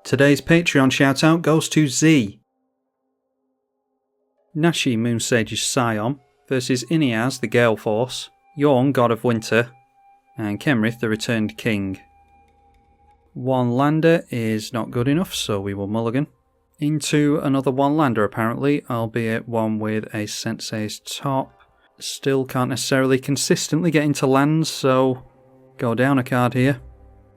Today's Patreon shoutout goes to Z. Nashi, Moonsage's Scion, versus Inniaz, the Gale Force, Jorn, God of Winter, and Kenrith, the Returned King. One lander is not good enough, so we will mulligan. Into another one lander apparently, albeit one with a Sensei's top. Still can't necessarily consistently get into lands, so go down a card here.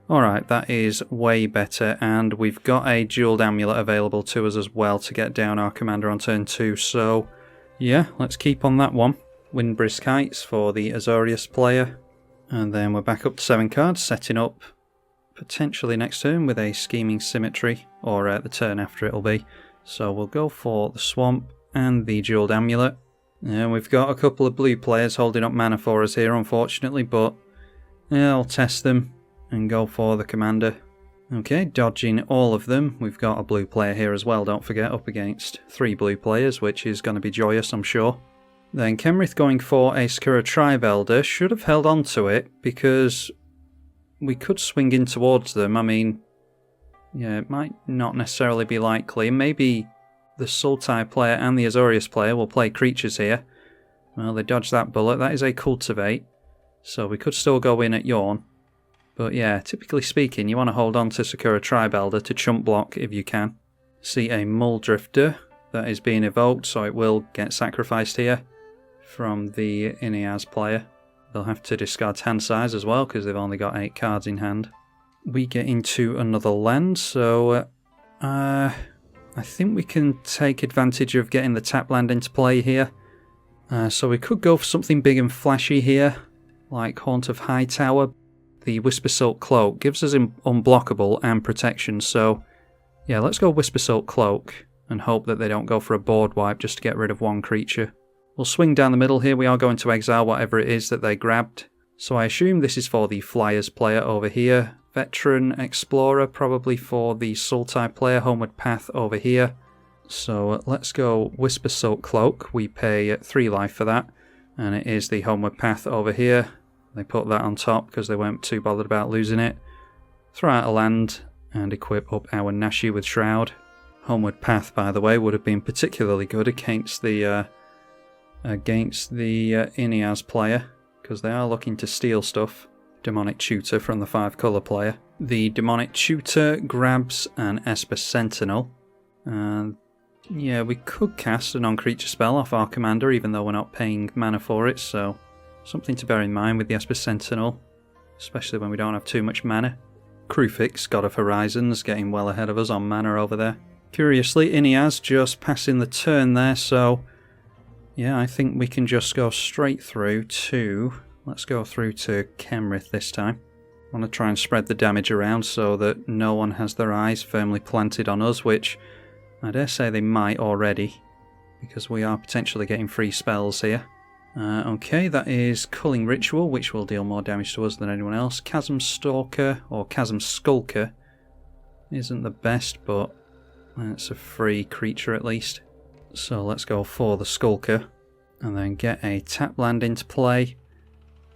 Alright, that is way better, and we've got a Jeweled Amulet available to us as well to get down our commander on turn 2, so yeah, let's keep on that one. Windbrisk Heights for the Azorius player, and then we're back up to 7 cards, setting up potentially next turn with a Scheming Symmetry, or the turn after it'll be. So we'll go for the Swamp and the Jeweled Amulet. And we've got a couple of blue players holding up mana for us here, unfortunately, but yeah, I'll test them and go for the commander. Okay, dodging all of them. We've got a blue player here as well, don't forget, up against 3 blue players, which is going to be joyous, I'm sure. Then Kenrith going for a Sakura Tribe Elder. Should have held on to it, because we could swing in towards them. I mean, yeah, it might not necessarily be likely. Maybe the Sultai player and the Azorius player will play creatures here. Well, they dodged that bullet. That is a Cultivate, so we could still go in at Jorn. But yeah, typically speaking, you want to hold on to Sakura Tribe Elder to chump block if you can. See a Muldrifter that is being evoked, so it will get sacrificed here from the Inniaz player. They'll have to discard hand size as well because they've only got 8 cards in hand. We get into another land, so I think we can take advantage of getting the tap land into play here. So we could go for something big and flashy here, like Haunt of Hightower. The Whisper-Silk Cloak gives us unblockable and protection, so yeah, let's go Whisper-Silk Cloak and hope that they don't go for a board wipe just to get rid of one creature. We'll swing down the middle here. We are going to exile whatever it is that they grabbed. So I assume this is for the Flyers player over here. Veteran Explorer probably for the Sultai player. Homeward Path over here. So let's go Whisper-Silk Cloak. We pay 3 life for that, and it is the Homeward Path over here. They put that on top because they weren't too bothered about losing it. Throw out a land and equip up our Nashi with Shroud. Homeward Path, by the way, would have been particularly good against the Inniaz player, because they are looking to steal stuff. Demonic Tutor from the 5 colour player. The Demonic Tutor grabs an Esper Sentinel, and yeah, we could cast a non-creature spell off our commander even though we're not paying mana for it, so something to bear in mind with the Esper Sentinel, especially when we don't have too much mana. Krufix, God of Horizons, getting well ahead of us on mana over there. Curiously, Inniaz just passing the turn there, so yeah, I think we can just go straight through to... Let's go through to Kenrith this time. I want to try and spread the damage around so that no one has their eyes firmly planted on us, which I dare say they might already, because we are potentially getting free spells here. Okay, that is Culling Ritual, which will deal more damage to us than anyone else. Chasm Stalker, or Chasm Skulker, isn't the best, but it's a free creature at least. So let's go for the Skulker, and then get a tap land into play.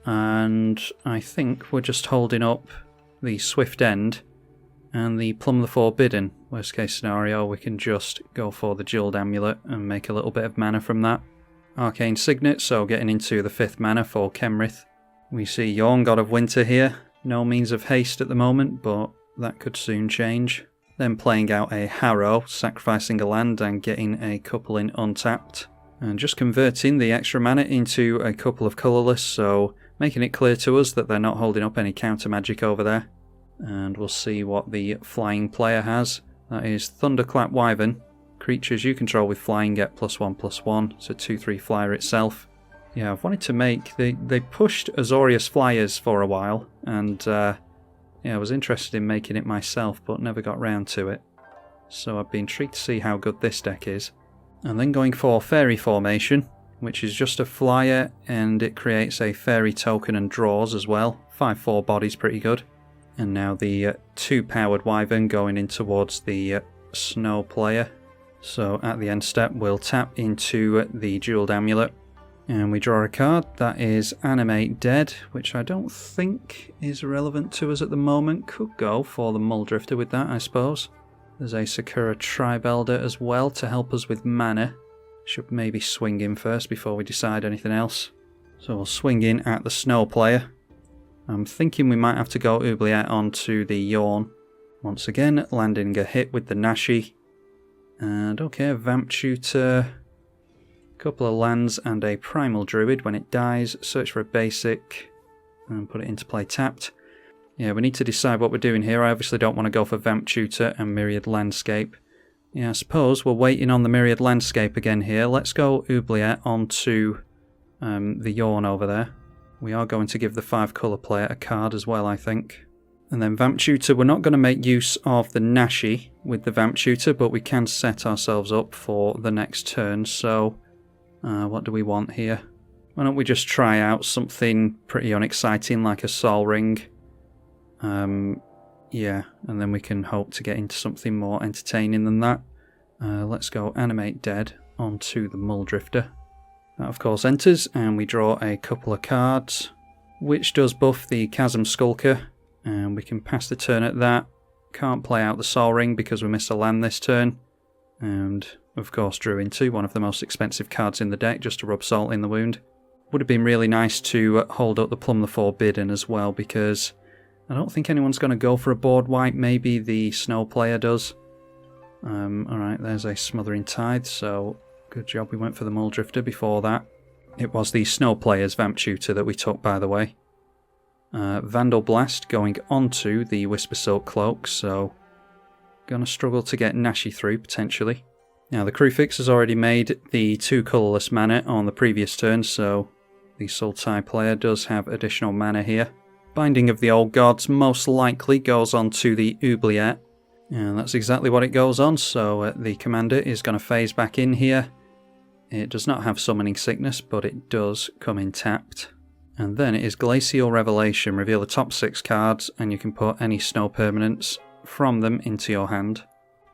And I think we're just holding up the Swift End and the Plumb the Forbidden. Worst case scenario, we can just go for the Jeweled Amulet and make a little bit of mana from that. Arcane Signet, so getting into the 5th mana for Kenrith. We see Jorn, God of Winter here. No means of haste at the moment, but that could soon change. Then playing out a Harrow, sacrificing a land and getting a couple in untapped. And just converting the extra mana into a couple of colourless, so making it clear to us that they're not holding up any counter magic over there. And we'll see what the flying player has. That is Thunderclap Wyvern. Creatures you control with flying get +1/+1. It's a 2/3 flyer itself. Yeah, I've wanted to make... They pushed Azorius Flyers for a while, and yeah, I was interested in making it myself, but never got round to it. So I'd be intrigued to see how good this deck is. And then going for Fairy Formation, which is just a flyer, and it creates a fairy token and draws as well. 5/4 body's pretty good. And now the 2-powered Wyvern going in towards the Snow player. So at the end step, we'll tap into the Jeweled Amulet, and we draw a card. That is Animate Dead, which I don't think is relevant to us at the moment. Could go for the Muldrifter with that, I suppose. There's a Sakura Tribe Elder as well to help us with mana. Should maybe swing in first before we decide anything else. So we'll swing in at the Snow player. I'm thinking we might have to go oubliette onto the Jorn. Once again, landing a hit with the Nashi. And okay, Vamp Tutor, a couple of lands and a Primal Druid. When it dies, search for a basic and put it into play tapped. Yeah, we need to decide what we're doing here. I obviously don't want to go for Vamp Tutor and Myriad Landscape. Yeah, I suppose we're waiting on the Myriad Landscape again here. Let's go oubliette onto the Jorn over there. We are going to give the 5 colour player a card as well, I think. And then Vamp Tutor, we're not going to make use of the Nashi with the Vamp Tutor, but we can set ourselves up for the next turn. So, what do we want here? Why don't we just try out something pretty unexciting like a Sol Ring? Yeah, and then we can hope to get into something more entertaining than that. Let's go Animate Dead onto the Muldrifter. That of course enters, and we draw a couple of cards, which does buff the Chasm Skulker. And we can pass the turn at that. Can't play out the Sol Ring because we missed a land this turn. And of course drew into one of the most expensive cards in the deck just to rub salt in the wound. Would have been really nice to hold up the Plumb the Forbidden as well, because I don't think anyone's going to go for a board wipe. Maybe the Snow player does. Alright, there's a Smothering Tithe, so good job we went for the Muldrifter before that. It was the Snow player's Vamp Tutor that we took, by the way. Vandal Blast going onto the Whisper Silk Cloak, so gonna struggle to get Nashi through potentially. Now the Crewfix has already made the 2 colourless mana on the previous turn, so the Sultai player does have additional mana here. Binding of the Old Gods most likely goes on to the oubliette, and that's exactly what it goes on, so the commander is going to phase back in here. It does not have Summoning Sickness, but it does come in tapped. And then it is Glacial Revelation. Reveal the top 6 cards, and you can put any Snow permanents from them into your hand.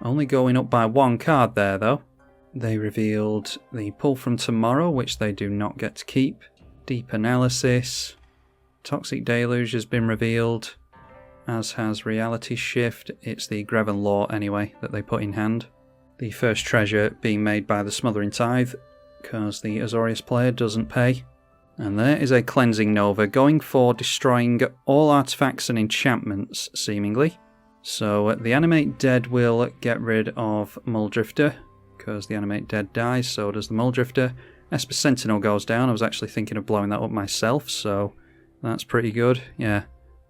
Only going up by 1 card there, though. They revealed the Pull from Tomorrow, which they do not get to keep. Deep Analysis. Toxic Deluge has been revealed, as has Reality Shift. It's the Greven Law, anyway, that they put in hand. The first treasure being made by the Smothering Tithe, because the Azorius player doesn't pay. And there is a Cleansing Nova, going for destroying all artifacts and enchantments, seemingly. So the Animate Dead will get rid of Muldrifter, because the Animate Dead dies, so does the Muldrifter. Esper Sentinel goes down. I was actually thinking of blowing that up myself, so that's pretty good. Yeah,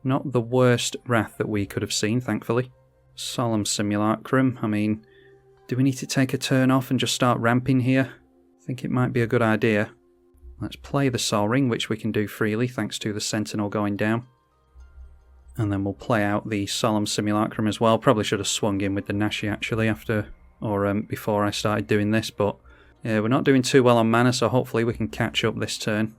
not the worst Wrath that we could have seen, thankfully. Solemn Simulacrum, I mean, do we need to take a turn off and just start ramping here? I think it might be a good idea. Let's play the Sol Ring, which we can do freely thanks to the Sentinel going down. And then we'll play out the Solemn Simulacrum as well. Probably should have swung in with the Nashi actually before I started doing this, but yeah, we're not doing too well on mana, so hopefully we can catch up this turn.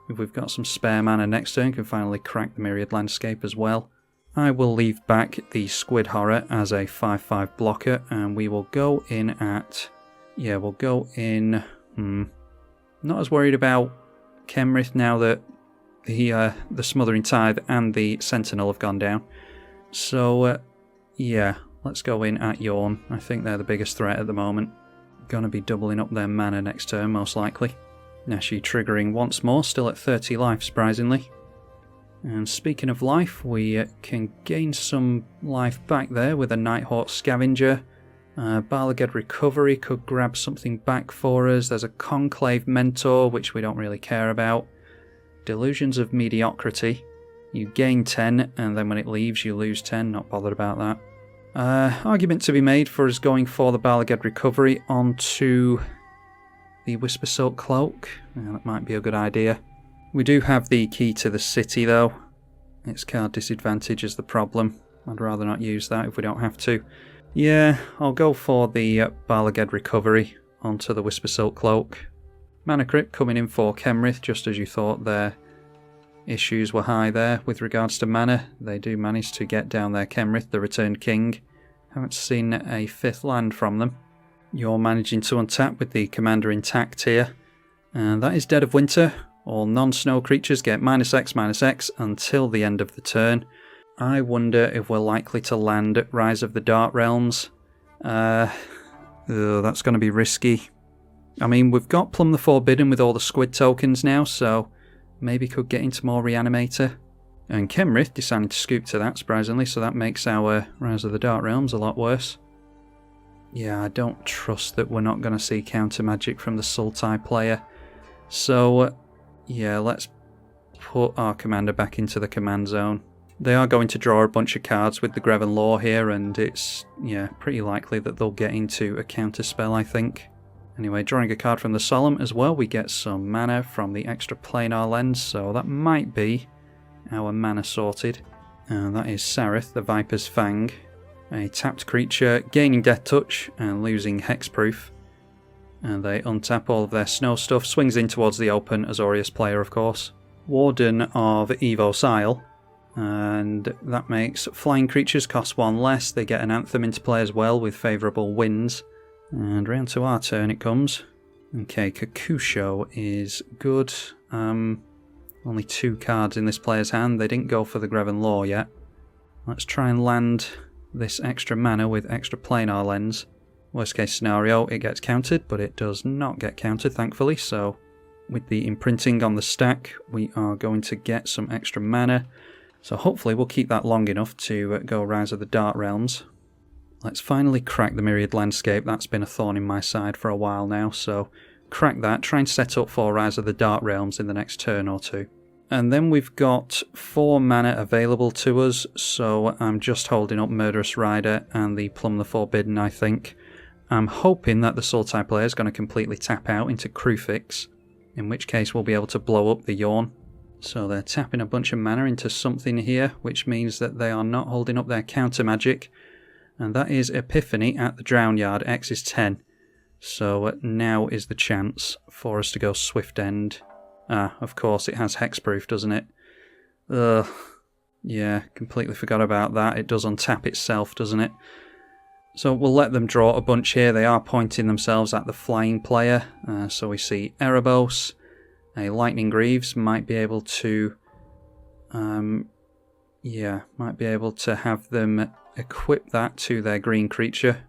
If we've got some spare mana next turn, can finally crack the Myriad Landscape as well. I will leave back the Squid Horror as a 5/5 blocker, and we will go in at... yeah, we'll go in... Not as worried about Kenrith now that the Smothering Tithe and the Sentinel have gone down. So, yeah, let's go in at Jorn. I think they're the biggest threat at the moment. Gonna be doubling up their mana next turn, most likely. Nashi triggering once more, still at 30 life, surprisingly. And speaking of life, we can gain some life back there with a Nighthawk Scavenger. Balagad Recovery could grab something back for us. There's a Conclave Mentor, which we don't really care about. Delusions of Mediocrity. You gain 10, and then when it leaves you lose 10. Not bothered about that. Argument to be made for us going for the Balagad Recovery onto the Whisper Silk Cloak. Yeah, that might be a good idea. We do have the Key to the City, though. Its card disadvantage is the problem. I'd rather not use that if we don't have to. Yeah, I'll go for the Balagad Recovery onto the Whisper Silk Cloak. Mana Crypt coming in for Kenrith, just as you thought their issues were high there with regards to mana. They do manage to get down their Kenrith, the Returned King. Haven't seen a 5th land from them. You're managing to untap with the Commander intact here. And that is Dead of Winter. All non-snow creatures get -X/-X until the end of the turn. I wonder if we're likely to land Rise of the Dark Realms. That's going to be risky. I mean, we've got Plumb the Forbidden with all the squid tokens now, so maybe could get into more Reanimator. And Kenrith decided to scoop to that, surprisingly, so that makes our Rise of the Dark Realms a lot worse. Yeah, I don't trust that we're not going to see counter magic from the Sultai player. So, yeah, let's put our commander back into the command zone. They are going to draw a bunch of cards with the Greven Law here, and it's, yeah, pretty likely that they'll get into a counter spell, I think. Anyway, drawing a card from the Solemn as well, we get some mana from the extra planar lens, so that might be our mana sorted. And that is Sarith, the Viper's Fang. A tapped creature gaining Death Touch and losing Hexproof. And they untap all of their snow stuff, swings in towards the open Azorius player, of course. Warden of Evo Sile. And that makes flying creatures cost 1 less. They get an Anthem into play as well with favourable winds. And round to our turn it comes. Okay, Kakusho is good. Only 2 cards in this player's hand. They didn't go for the Greven Law yet. Let's try and land this extra mana with extra planar lens. Worst case scenario, it gets countered, but it does not get countered, thankfully. So with the imprinting on the stack, we are going to get some extra mana. So hopefully we'll keep that long enough to go Rise of the Dark Realms. Let's finally crack the Myriad Landscape. That's been a thorn in my side for a while now, so crack that. Try and set up for Rise of the Dark Realms in the next turn or two. And then we've got 4 mana available to us, so I'm just holding up Murderous Rider and the Plumb the Forbidden, I think. I'm hoping that the Sultai player is going to completely tap out into Kruphix, in which case we'll be able to blow up the Jorn. So they're tapping a bunch of mana into something here, which means that they are not holding up their counter magic. And that is Epiphany at the Drown Yard. X is 10. So now is the chance for us to go Swift End. Ah, of course, it has Hexproof, doesn't it? Ugh. Yeah, completely forgot about that. It does untap itself, doesn't it? So we'll let them draw a bunch here. They are pointing themselves at the flying player. So we see Erebos. A Lightning Greaves might be able to... might be able to have them equip that to their green creature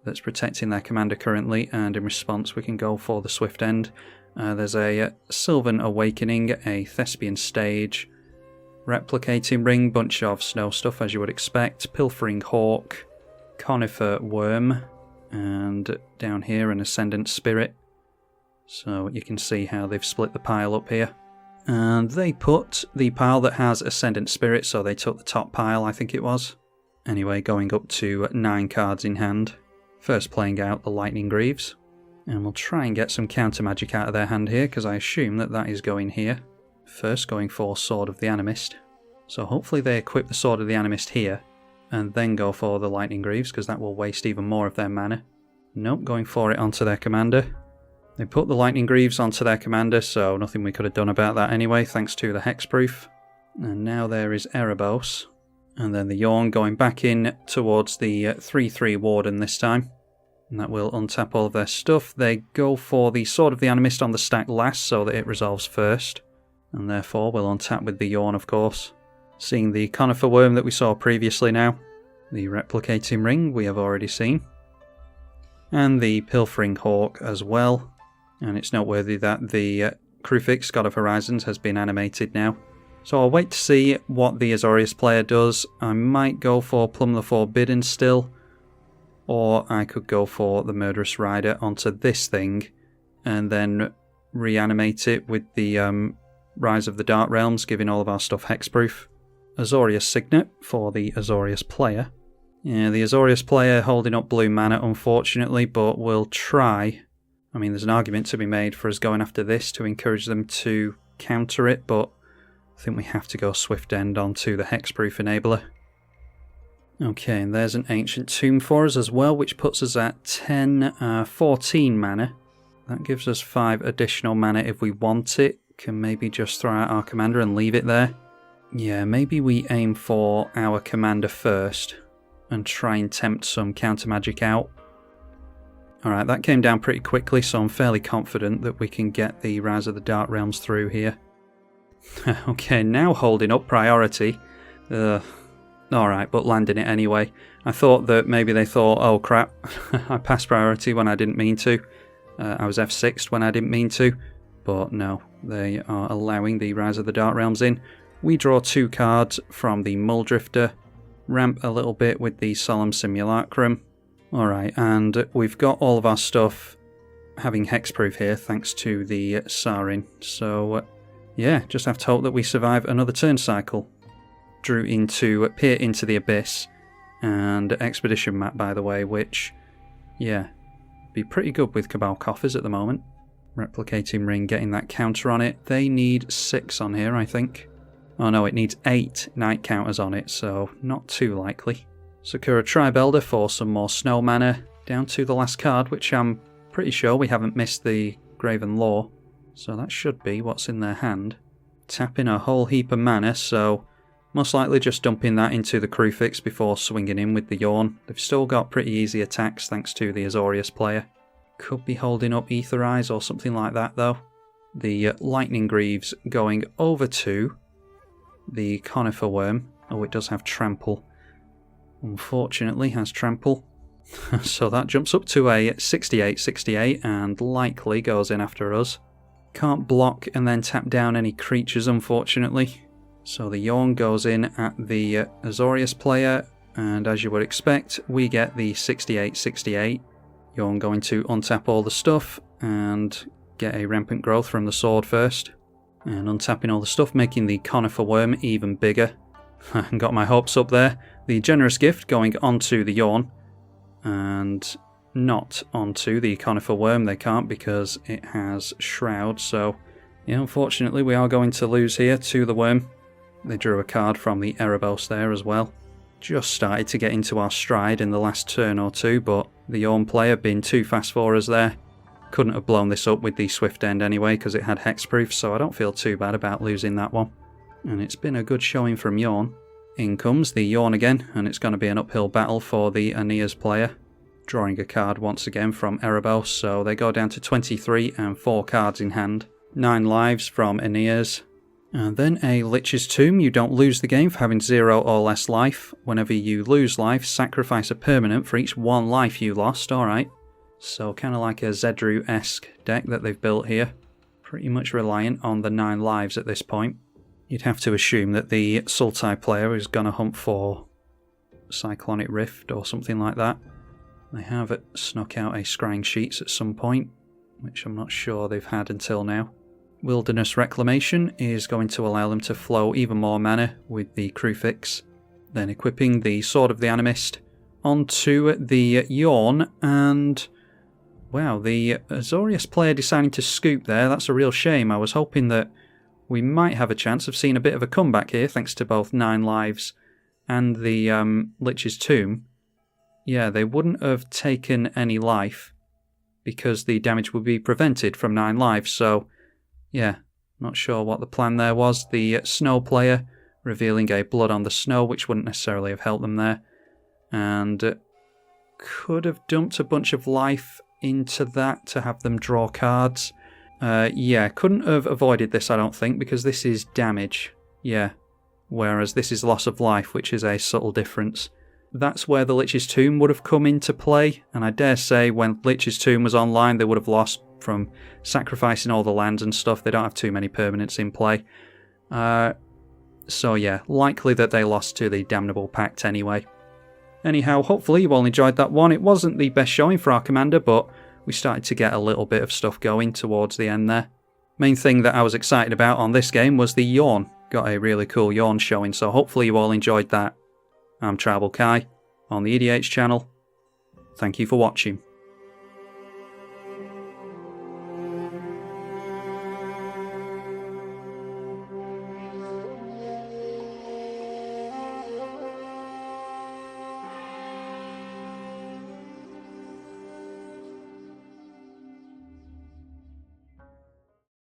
that's protecting their commander currently, and in response we can go for the Swift End. There's a Sylvan Awakening, a Thespian Stage, Replicating Ring, bunch of snow stuff as you would expect, Pilfering Hawk, Conifer Worm, and down here an Ascendant Spirit. So you can see how they've split the pile up here. And they put the pile that has Ascendant Spirit, so they took the top pile, I think it was. Anyway, going up to 9 cards in hand. First playing out the Lightning Greaves. And we'll try and get some counter magic out of their hand here, because I assume that that is going here. First going for Sword of the Animist. So hopefully they equip the Sword of the Animist here, and then go for the Lightning Greaves, because that will waste even more of their mana. Nope, going for it onto their commander. They put the Lightning Greaves onto their commander, so nothing we could have done about that anyway, thanks to the Hexproof. And now there is Erebos. And then the Jorn going back in towards the 3/3 Warden this time. And that will untap all of their stuff. They go for the Sword of the Animist on the stack last, so that it resolves first. And therefore we'll untap with the Jorn, of course. Seeing the Conifer Worm that we saw previously now. The Replicating Ring we have already seen. And the Pilfering Hawk as well. And it's noteworthy that the Kruphix, God of Horizons, has been animated now. So I'll wait to see what the Azorius player does. I might go for Plumb the Forbidden still. Or I could go for the Murderous Rider onto this thing. And then reanimate it with the Rise of the Dark Realms, giving all of our stuff hexproof. Azorius Signet for the Azorius player. Yeah, the Azorius player holding up blue mana, unfortunately, but we'll try. I mean, there's an argument to be made for us going after this to encourage them to counter it, but I think we have to go Swift End onto the Hexproof Enabler. Okay, and there's an Ancient Tomb for us as well, which puts us at 14 mana. That gives us 5 additional mana if we want it. Can maybe just throw out our commander and leave it there. Yeah, maybe we aim for our commander first and try and tempt some counter magic out. Alright, that came down pretty quickly, so I'm fairly confident that we can get the Rise of the Dark Realms through here. Okay, now holding up priority. Alright, but landing it anyway. I thought that maybe they thought, oh crap, I passed priority when I didn't mean to. I was F6'd when I didn't mean to. But no, they are allowing the Rise of the Dark Realms in. We draw 2 cards from the Mulldrifter. Ramp a little bit with the Solemn Simulacrum. Alright, and we've got all of our stuff having hexproof here thanks to the Sarin. So yeah, just have to hope that we survive another turn cycle. Drew into Peer into the Abyss and Expedition Map, by the way, which, yeah, be pretty good with Cabal Coffers at the moment. Replicating Ring, getting that counter on it. They need 6 on here, I think. Oh no, it needs 8 night counters on it, so not too likely. Sakura Tribelder for some more snow mana. Down to the last card, which I'm pretty sure we haven't missed the Graven Law. So that should be what's in their hand. Tapping a whole heap of mana, so most likely just dumping that into the Crucifix before swinging in with the Jorn. They've still got pretty easy attacks thanks to the Azorius player. Could be holding up Ether Eyes or something like that though. The Lightning Greaves going over to the Conifer Worm. Oh, it does have Trample. Unfortunately has Trample. So that jumps up to a 68-68 and likely goes in after us. Can't block and then tap down any creatures, unfortunately. So the Jorn goes in at the Azorius player, and as you would expect, we get the 68-68. Jorn going to untap all the stuff and get a Rampant Growth from the sword first. And untapping all the stuff, making the Conifer Worm even bigger. Got my hopes up there. The Generous Gift going onto the Jorn, and not onto the Conifer Worm. They can't because it has Shroud, so yeah, unfortunately we are going to lose here to the Worm. They drew a card from the Erebos there as well. Just started to get into our stride in the last turn or two, but the Jorn player being too fast for us there. Couldn't have blown this up with the Swift End anyway because it had hexproof, so I don't feel too bad about losing that one. And it's been a good showing from Jorn. In comes the Jorn again, and it's going to be an uphill battle for the Inniaz player. Drawing a card once again from Erebos, so they go down to 23 and 4 cards in hand. 9 lives from Inniaz. And then a Lich's Tomb. You don't lose the game for having 0 or less life. Whenever you lose life, sacrifice a permanent for each 1 life you lost. Alright. So kind of like a Zedru-esque deck that they've built here. Pretty much reliant on the 9 lives at this point. You'd have to assume that the Sultai player is going to hunt for Cyclonic Rift or something like that. They have snuck out a Scrying Sheets at some point, which I'm not sure they've had until now. Wilderness Reclamation is going to allow them to flow even more mana with the Crucifix. Then equipping the Sword of the Animist onto the Jorn, and wow, the Azorius player deciding to scoop there. That's a real shame. I was hoping that we might have a chance of seeing a bit of a comeback here thanks to both 9 lives and the Lich's Tomb. Yeah, they wouldn't have taken any life because the damage would be prevented from 9 lives, so yeah, not sure what the plan there was. The Snow player revealing a Blood on the Snow, which wouldn't necessarily have helped them there, and could have dumped a bunch of life into that to have them draw cards. Yeah, couldn't have avoided this, I don't think, because this is damage, yeah, whereas this is loss of life, which is a subtle difference. That's where the Lich's Tomb would have come into play, and I dare say when Lich's Tomb was online they would have lost from sacrificing all the lands and stuff. They don't have too many permanents in play. So yeah, likely that they lost to the Damnable Pact anyway. Anyhow, hopefully you all enjoyed that one. It wasn't the best showing for our commander, but we started to get a little bit of stuff going towards the end there. Main thing that I was excited about on this game was the Jorn. Got a really cool Jorn showing, so hopefully you all enjoyed that. I'm tribalkai on the EDH channel. Thank you for watching.